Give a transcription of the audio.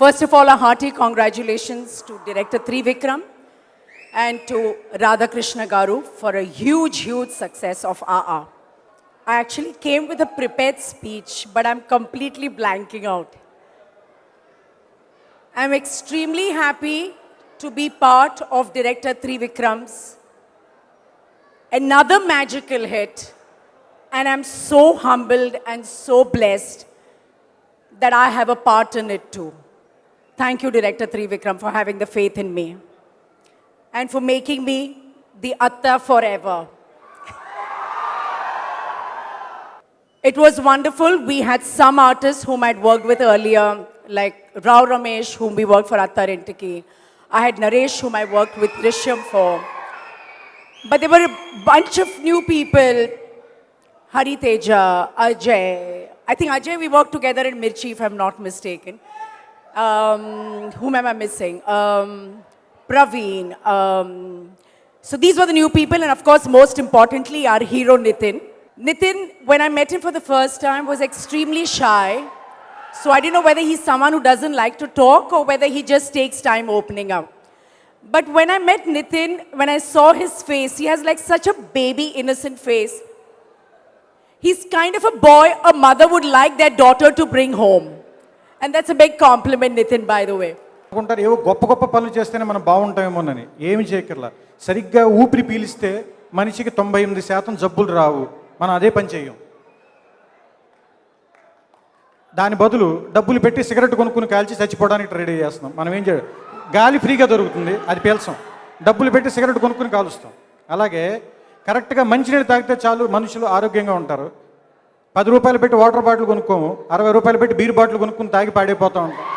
First of all, a hearty congratulations to Director Trivikram and to Radhakrishna Garu for a huge success of RR. I actually came with a prepared speech, but I'm completely blanking out. I'm extremely happy to be part of Director Trivikram's another magical hit, and I'm so humbled and so blessed that I have a part in it too. Thank you, Director Trivikram, for having the faith in me and for making me the Atta forever. It was wonderful. We had some artists whom I'd worked with earlier, like Rao Ramesh, whom we worked for Attar Intiki. I had Naresh, whom I worked with Drishyam for. But there were a bunch of new people. Hari Teja, Ajay. I think Ajay, we worked together in Mirchi, if I'm not mistaken. Whom am I missing? Praveen. So these were the new people, and of course, most importantly, our hero Nitin. Nitin, when I met him for the first time, was extremely shy. So I didn't know whether he's someone who doesn't like to talk or whether he just takes time opening up. But when I met Nitin, when I saw his face, he has like such a baby, innocent face. He's kind of a boy a mother would like their daughter to bring home. And that's a big compliment, Nitin, by the way. అనుకుంటారు ఏవో గొప్ప గొప్ప పనులు చేస్తేనే మనం బాగుంటామేమోనని. ఏమి చేయకర్లా. సరిగ్గా ఊపిరి పీలిస్తే మనిషికి 98% జబ్బులు రావు. మనం అదే పని చేయం. దాని బదులు డబ్బులు పెట్టి సిగరెట్ కొనుక్కుని కాల్చి చచ్చిపోవడానికి రెడీ చేస్తున్నాం. మనం ఏం చేయాలి? గాలి ఫ్రీగా దొరుకుతుంది, అది పీల్చాం. డబ్బులు పెట్టి సిగరెట్ కొనుక్కుని కాలుస్తాం. అలాగే కరెక్ట్గా మంచినీళ్ళు తాగితే చాలు మనుషులు ఆరోగ్యంగా ఉంటారు. 10 రూపాయలు పెట్టి వాటర్ బాటిల్ కొనుక్కోము, 60 రూపాయలు పెట్టి బీర్ బాటిల్ కొనుక్కుని తాగి పాడైపోతూ ఉంటాం.